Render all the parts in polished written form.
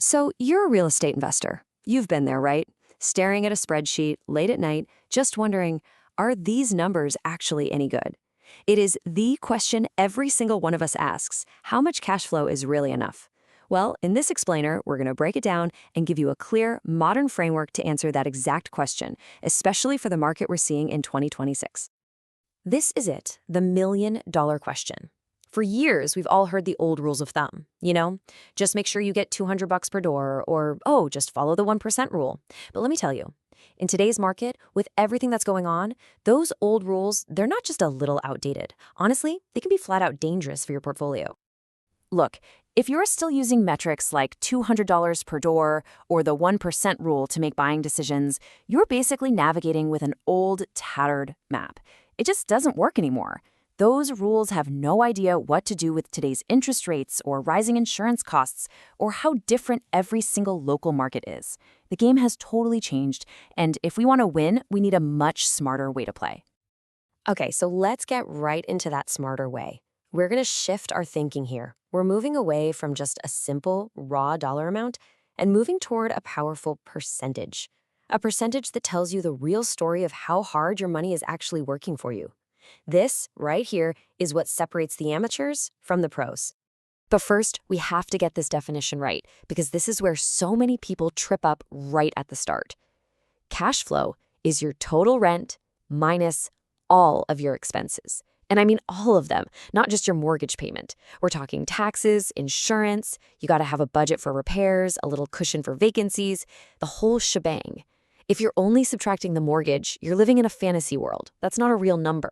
So you're a real estate investor. You've been there, right? Staring at a spreadsheet late at night, just wondering, are these numbers actually any good? It is the question every single one of us asks. How much cash flow is really enough? Well, in this explainer, we're going to break it down and give you a clear, modern framework to answer that exact question, especially for the market we're seeing in 2026. This is it, the million-dollar question. For years, we've all heard the old rules of thumb. Just make sure you get $200 per door, or, oh, just follow the 1% rule. But let me tell you, in today's market, with everything that's going on, those old rules, they're not just a little outdated. Honestly, they can be flat out dangerous for your portfolio. Look, if you're still using metrics like $200 per door or the 1% rule to make buying decisions, you're basically navigating with an old, tattered map. It just doesn't work anymore. Those rules have no idea what to do with today's interest rates or rising insurance costs or how different every single local market is. The game has totally changed, and if we want to win, we need a much smarter way to play. Okay, so let's get right into that smarter way. We're going to shift our thinking here. We're moving away from just a simple, raw dollar amount and moving toward a powerful percentage. A percentage that tells you the real story of how hard your money is actually working for you. This, right here, is what separates the amateurs from the pros. But first, we have to get this definition right, because this is where so many people trip up right at the start. Cash flow is your total rent minus all of your expenses. And I mean all of them, not just your mortgage payment. We're talking taxes, insurance, you gotta have a budget for repairs, a little cushion for vacancies, the whole shebang. If you're only subtracting the mortgage, you're living in a fantasy world. That's not a real number.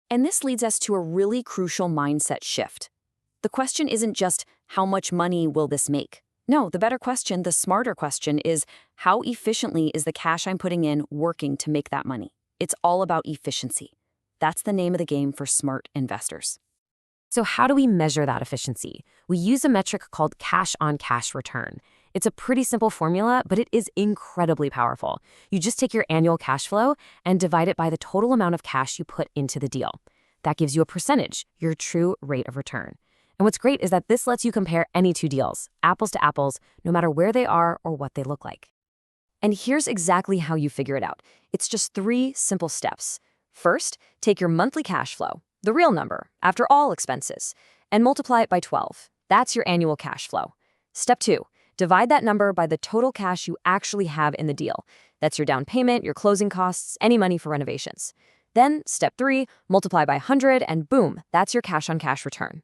And this leads us to a really crucial mindset shift. The question isn't just, how much money will this make? No, the better question, the smarter question is, how efficiently is the cash I'm putting in working to make that money? It's all about efficiency. That's the name of the game for smart investors. So how do we measure that efficiency? We use a metric called cash-on-cash return. It's a pretty simple formula, but it is incredibly powerful. You just take your annual cash flow and divide it by the total amount of cash you put into the deal. That gives you a percentage, your true rate of return. And what's great is that this lets you compare any two deals, apples to apples, no matter where they are or what they look like. And here's exactly how you figure it out. It's just 3 simple steps. First, take your monthly cash flow, the real number, after all expenses, and multiply it by 12. That's your annual cash flow. Step 2, divide that number by the total cash you actually have in the deal. That's your down payment, your closing costs, any money for renovations. Then, step 3, multiply by 100, and boom, that's your cash-on-cash return.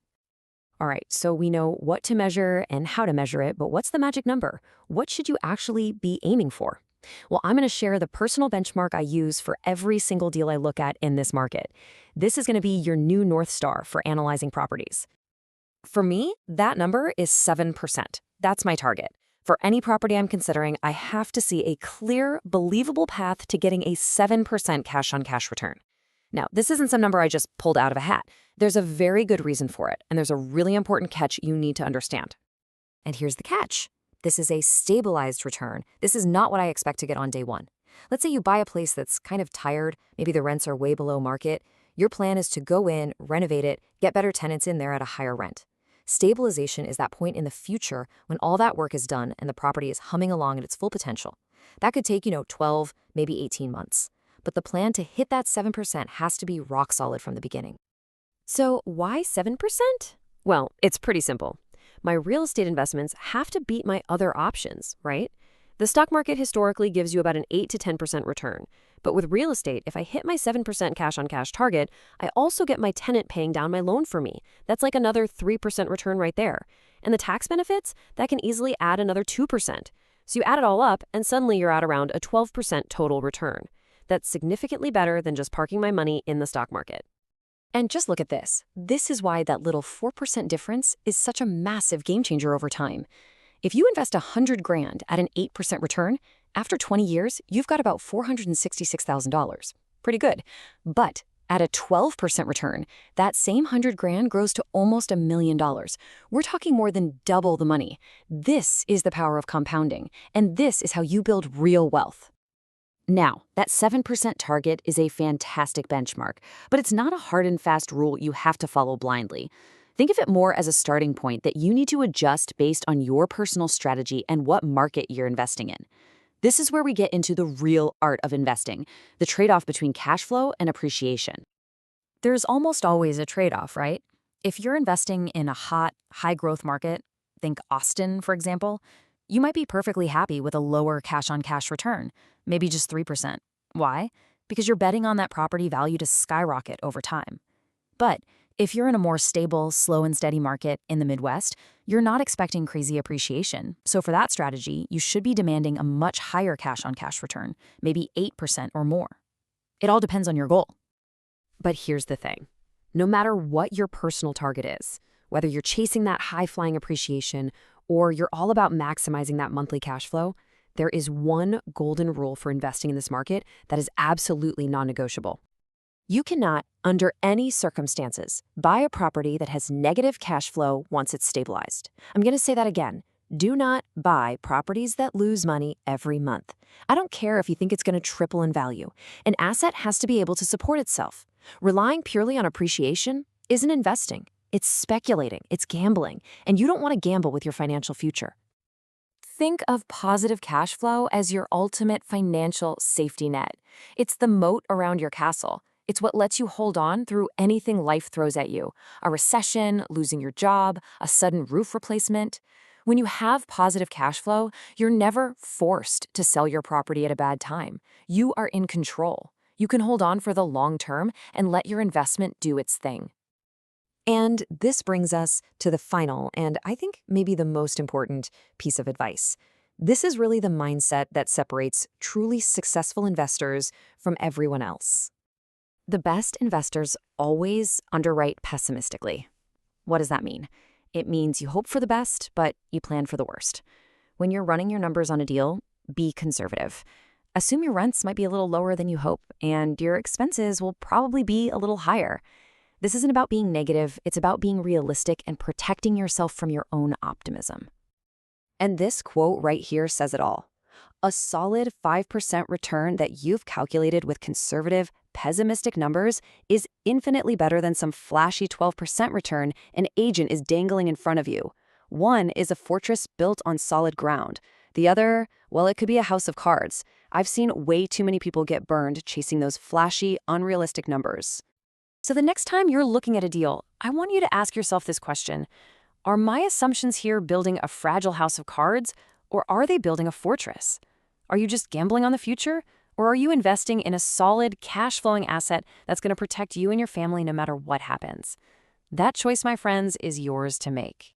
All right, so we know what to measure and how to measure it, but what's the magic number? What should you actually be aiming for? Well, I'm going to share the personal benchmark I use for every single deal I look at in this market. This is going to be your new North Star for analyzing properties. For me, that number is 7%. That's my target. For any property I'm considering, I have to see a clear, believable path to getting a 7% cash-on-cash return. Now, this isn't some number I just pulled out of a hat. There's a very good reason for it, and there's a really important catch you need to understand. And here's the catch. This is a stabilized return. This is not what I expect to get on day one. Let's say you buy a place that's kind of tired, maybe the rents are way below market. Your plan is to go in, renovate it, get better tenants in there at a higher rent. Stabilization is that point in the future when all that work is done and the property is humming along at its full potential. That could take, 12, maybe 18 months. But the plan to hit that 7% has to be rock solid from the beginning. So why 7%? Well, it's pretty simple. My real estate investments have to beat my other options, right? The stock market historically gives you about an 8 to 10% return. But with real estate, if I hit my 7% cash-on-cash target, I also get my tenant paying down my loan for me. That's like another 3% return right there. And the tax benefits, that can easily add another 2%. So you add it all up, and suddenly you're at around a 12% total return. That's significantly better than just parking my money in the stock market. And just look at this. This is why that little 4% difference is such a massive game changer over time. If you invest $100,000 at an 8% return, after 20 years, you've got about $466,000. Pretty good. But at a 12% return, that same $100,000 grows to almost $1 million. We're talking more than double the money. This is the power of compounding, and this is how you build real wealth. Now, that 7% target is a fantastic benchmark, but it's not a hard and fast rule you have to follow blindly. Think of it more as a starting point that you need to adjust based on your personal strategy and what market you're investing in. This is where we get into the real art of investing, the trade-off between cash flow and appreciation. There's almost always a trade-off, right? If you're investing in a hot, high-growth market, think Austin, for example, you might be perfectly happy with a lower cash-on-cash return, maybe just 3%. Why? Because you're betting on that property value to skyrocket over time. But if you're in a more stable, slow and steady market in the Midwest, you're not expecting crazy appreciation. So for that strategy, you should be demanding a much higher cash-on-cash return, maybe 8% or more. It all depends on your goal. But here's the thing. No matter what your personal target is, whether you're chasing that high-flying appreciation or you're all about maximizing that monthly cash flow, there is one golden rule for investing in this market that is absolutely non-negotiable. You cannot, under any circumstances, buy a property that has negative cash flow once it's stabilized. I'm going to say that again. Do not buy properties that lose money every month. I don't care if you think it's going to triple in value. An asset has to be able to support itself. Relying purely on appreciation isn't investing. It's speculating, it's gambling, and you don't want to gamble with your financial future. Think of positive cash flow as your ultimate financial safety net. It's the moat around your castle. It's what lets you hold on through anything life throws at you. A recession, losing your job, a sudden roof replacement. When you have positive cash flow, you're never forced to sell your property at a bad time. You are in control. You can hold on for the long term and let your investment do its thing. And this brings us to the final, and I think maybe the most important piece of advice. This is really the mindset that separates truly successful investors from everyone else. The best investors always underwrite pessimistically. What does that mean? It means you hope for the best, but you plan for the worst. When you're running your numbers on a deal, be conservative. Assume your rents might be a little lower than you hope, and your expenses will probably be a little higher. This isn't about being negative, it's about being realistic and protecting yourself from your own optimism. And this quote right here says it all. A solid 5% return that you've calculated with conservative, pessimistic numbers is infinitely better than some flashy 12% return an agent is dangling in front of you. One is a fortress built on solid ground. The other, well, it could be a house of cards. I've seen way too many people get burned chasing those flashy, unrealistic numbers. So the next time you're looking at a deal, I want you to ask yourself this question. Are my assumptions here building a fragile house of cards, or are they building a fortress? Are you just gambling on the future, or are you investing in a solid, cash-flowing asset that's going to protect you and your family no matter what happens? That choice, my friends, is yours to make.